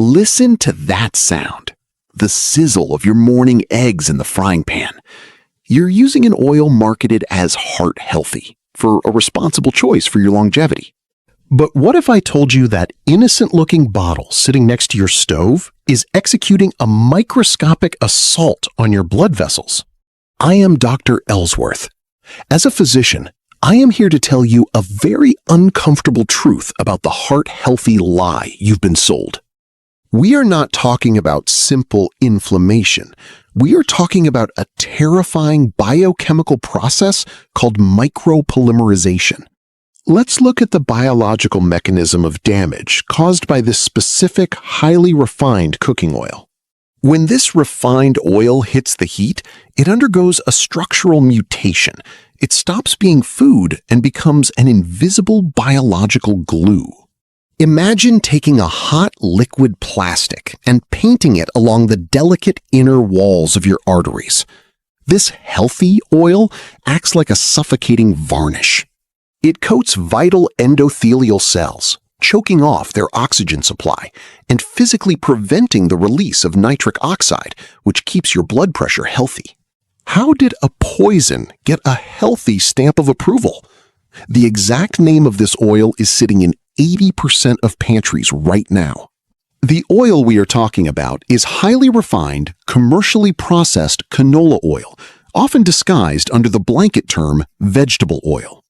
Listen to that sound. The sizzle of your morning eggs in the frying pan. You're using an oil marketed as heart healthy for a responsible choice for your longevity. But what if I told you that innocent-looking bottle sitting next to your stove is executing a microscopic assault on your blood vessels? I am Dr. Ellsworth. As a physician, I am here to tell you a very uncomfortable truth about the heart-healthy lie you've been sold. We are not talking about simple inflammation. We are talking about a terrifying biochemical process called micro-polymerization. Let's look at the biological mechanism of damage caused by this specific, highly refined cooking oil. When this refined oil hits the heat, it undergoes a structural mutation. It stops being food and becomes an invisible biological glue. Imagine taking a hot liquid plastic and painting it along the delicate inner walls of your arteries. This healthy oil acts like a suffocating varnish. It coats vital endothelial cells, choking off their oxygen supply and physically preventing the release of nitric oxide, which keeps your blood pressure healthy. How did a poison get a healthy stamp of approval? The exact name of this oil is sitting in 80% of pantries right now. The oil we are talking about is highly refined, commercially processed canola oil, often disguised under the blanket term vegetable oil.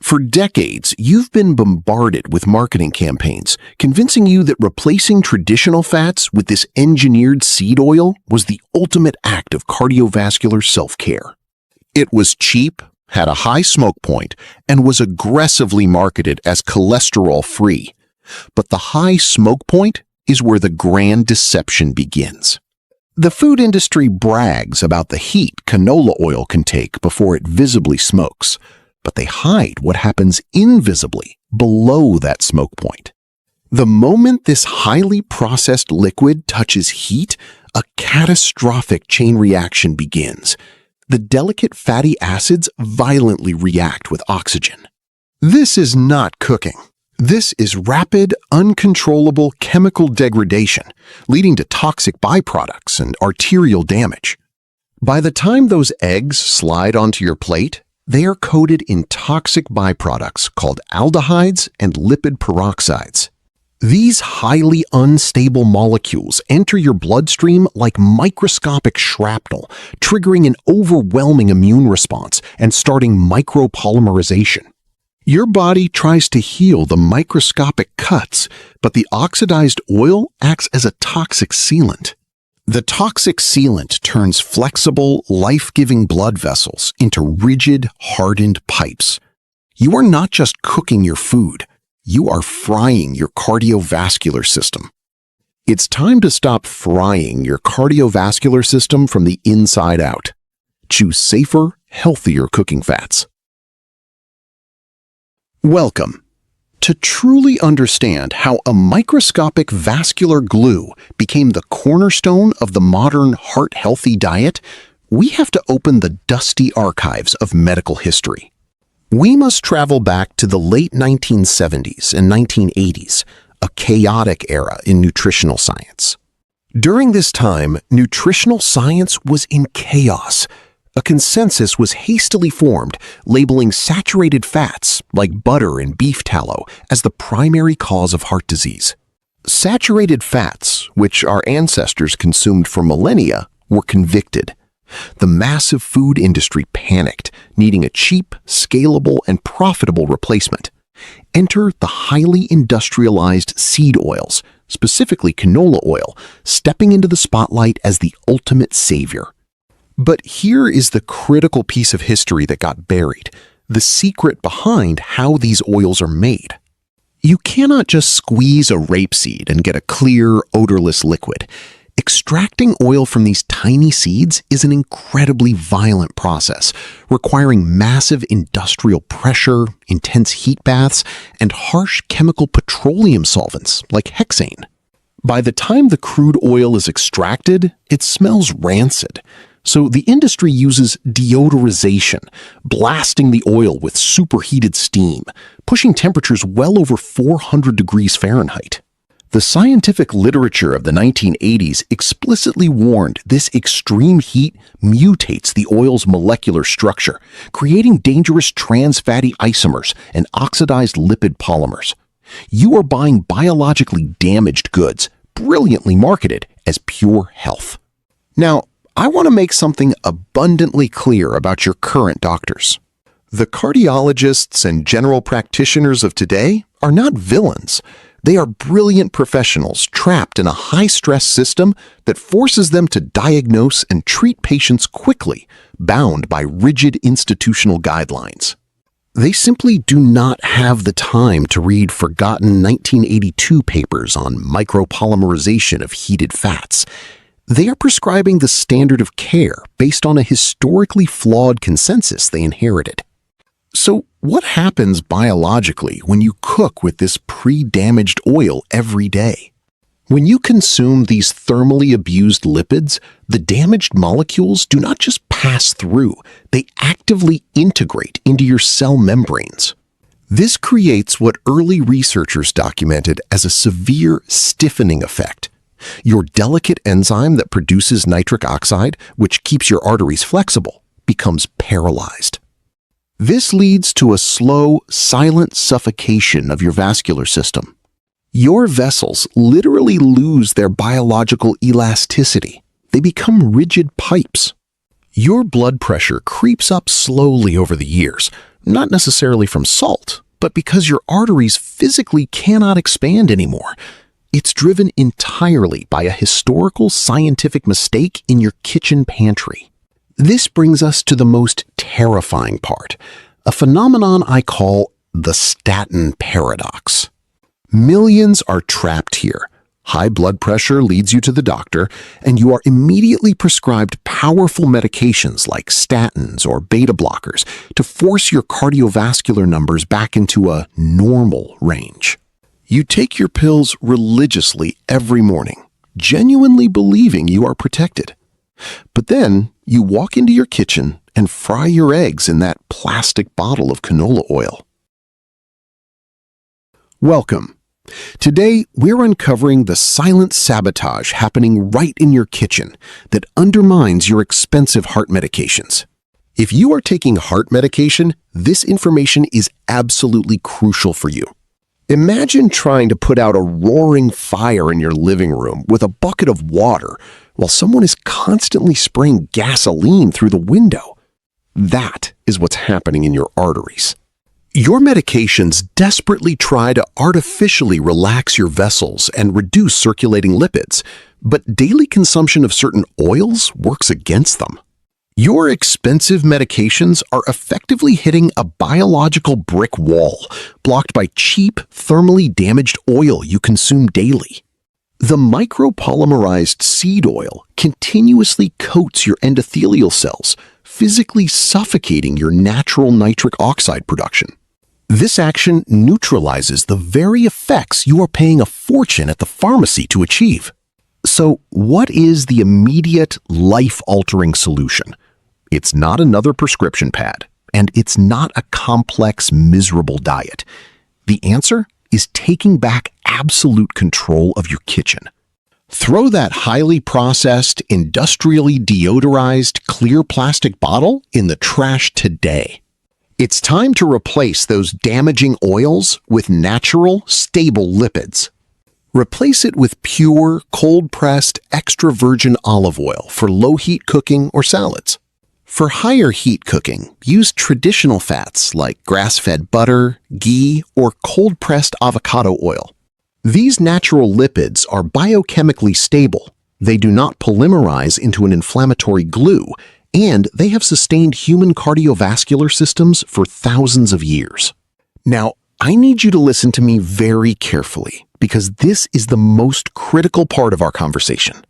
For decades, you've been bombarded with marketing campaigns convincing you that replacing traditional fats with this engineered seed oil was the ultimate act of cardiovascular self-care. It was cheap, had a high smoke point, and was aggressively marketed as cholesterol-free. But the high smoke point is where the grand deception begins. The food industry brags about the heat canola oil can take before it visibly smokes, but they hide what happens invisibly below that smoke point. The moment this highly processed liquid touches heat, a catastrophic chain reaction begins. The delicate fatty acids violently react with oxygen. This is not cooking. This is rapid, uncontrollable chemical degradation, leading to toxic byproducts and arterial damage. By the time those eggs slide onto your plate, they are coated in toxic byproducts called aldehydes and lipid peroxides. These highly unstable molecules enter your bloodstream like microscopic shrapnel, triggering an overwhelming immune response and starting micro-polymerization. Your body tries to heal the microscopic cuts, but the oxidized oil acts as a toxic sealant. The toxic sealant turns flexible, life-giving blood vessels into rigid, hardened pipes. You are not just cooking your food, you are frying your cardiovascular system. It's time to stop frying your cardiovascular system from the inside out. Choose safer, healthier cooking fats. Welcome. To truly understand how a microscopic vascular glue became the cornerstone of the modern heart-healthy diet, we have to open the dusty archives of medical history. We must travel back to the late 1970s and 1980s, a chaotic era in nutritional science. During this time, nutritional science was in chaos. A consensus was hastily formed, labeling saturated fats, like butter and beef tallow, as the primary cause of heart disease. Saturated fats, which our ancestors consumed for millennia, were convicted. The massive food industry panicked, needing a cheap, scalable, and profitable replacement. Enter the highly industrialized seed oils, specifically canola oil, stepping into the spotlight as the ultimate savior. But here is the critical piece of history that got buried, the secret behind how these oils are made. You cannot just squeeze a rapeseed and get a clear, odorless liquid. Extracting oil from these tiny seeds is an incredibly violent process, requiring massive industrial pressure, intense heat baths, and harsh chemical petroleum solvents like hexane. By the time the crude oil is extracted, it smells rancid. So the industry uses deodorization, blasting the oil with superheated steam, pushing temperatures well over 400 degrees Fahrenheit. The scientific literature of the 1980s explicitly warned this extreme heat mutates the oil's molecular structure, creating dangerous trans fatty isomers and oxidized lipid polymers. You are buying biologically damaged goods, brilliantly marketed as pure health. Now, I want to make something abundantly clear about your current doctors. The cardiologists and general practitioners of today are not villains. They are brilliant professionals trapped in a high-stress system that forces them to diagnose and treat patients quickly, bound by rigid institutional guidelines. They simply do not have the time to read forgotten 1982 papers on micro-polymerization of heated fats. They are prescribing the standard of care based on a historically flawed consensus they inherited. So, what happens biologically when you cook with this pre-damaged oil every day? When you consume these thermally abused lipids, the damaged molecules do not just pass through, they actively integrate into your cell membranes. This creates what early researchers documented as a severe stiffening effect. Your delicate enzyme that produces nitric oxide, which keeps your arteries flexible, becomes paralyzed. This leads to a slow, silent suffocation of your vascular system. Your vessels literally lose their biological elasticity. They become rigid pipes. Your blood pressure creeps up slowly over the years, not necessarily from salt, but because your arteries physically cannot expand anymore. It's driven entirely by a historical scientific mistake in your kitchen pantry. This brings us to the most terrifying part, a phenomenon I call the statin paradox. Millions are trapped here. High blood pressure leads you to the doctor, and you are immediately prescribed powerful medications like statins or beta blockers to force your cardiovascular numbers back into a normal range. You take your pills religiously every morning, genuinely believing you are protected. But then you walk into your kitchen and fry your eggs in that plastic bottle of canola oil. Welcome. Today, we're uncovering the silent sabotage happening right in your kitchen that undermines your expensive heart medications. If you are taking heart medication, this information is absolutely crucial for you. Imagine trying to put out a roaring fire in your living room with a bucket of water while someone is constantly spraying gasoline through the window. That is what's happening in your arteries. Your medications desperately try to artificially relax your vessels and reduce circulating lipids, but daily consumption of certain oils works against them. Your expensive medications are effectively hitting a biological brick wall, blocked by cheap, thermally damaged oil you consume daily. The micro-polymerized seed oil continuously coats your endothelial cells, physically suffocating your natural nitric oxide production. This action neutralizes the very effects you are paying a fortune at the pharmacy to achieve. So, what is the immediate, life-altering solution? It's not another prescription pad, and it's not a complex, miserable diet. The answer is taking back absolute control of your kitchen. Throw that highly processed, industrially deodorized, clear plastic bottle in the trash today. It's time to replace those damaging oils with natural, stable lipids. Replace it with pure, cold-pressed, extra virgin olive oil for low-heat cooking or salads. For higher heat cooking, use traditional fats like grass-fed butter, ghee, or cold-pressed avocado oil. These natural lipids are biochemically stable. They do not polymerize into an inflammatory glue, and they have sustained human cardiovascular systems for thousands of years. Now, I need you to listen to me very carefully, because this is the most critical part of our conversation.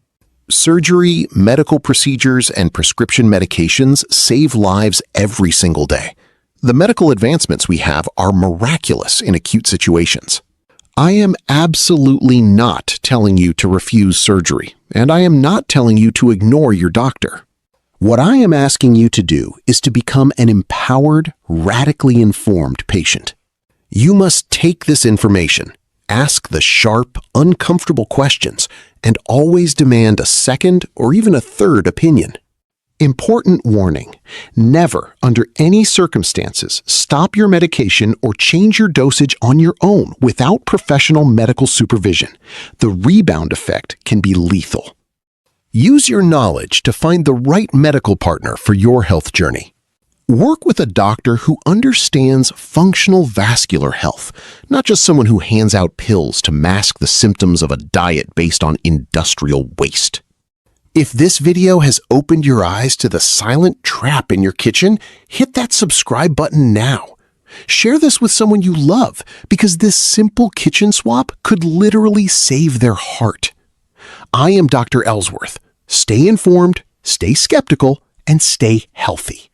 Surgery, medical procedures, and prescription medications save lives every single day. The medical advancements we have are miraculous in acute situations. I am absolutely not telling you to refuse surgery, and I am not telling you to ignore your doctor. What I am asking you to do is to become an empowered, radically informed patient. You must take this information, Ask the sharp, uncomfortable questions and always demand a second or even a third opinion. Important warning: never, under any circumstances, stop your medication or change your dosage on your own without professional medical supervision. The rebound effect can be lethal. Use your knowledge to find the right medical partner for your health journey. Work with a doctor who understands functional vascular health, not just someone who hands out pills to mask the symptoms of a diet based on industrial waste. If this video has opened your eyes to the silent trap in your kitchen, hit that subscribe button now. Share this with someone you love, because this simple kitchen swap could literally save their heart. I am Dr. Ellsworth. Stay informed, stay skeptical, and stay healthy.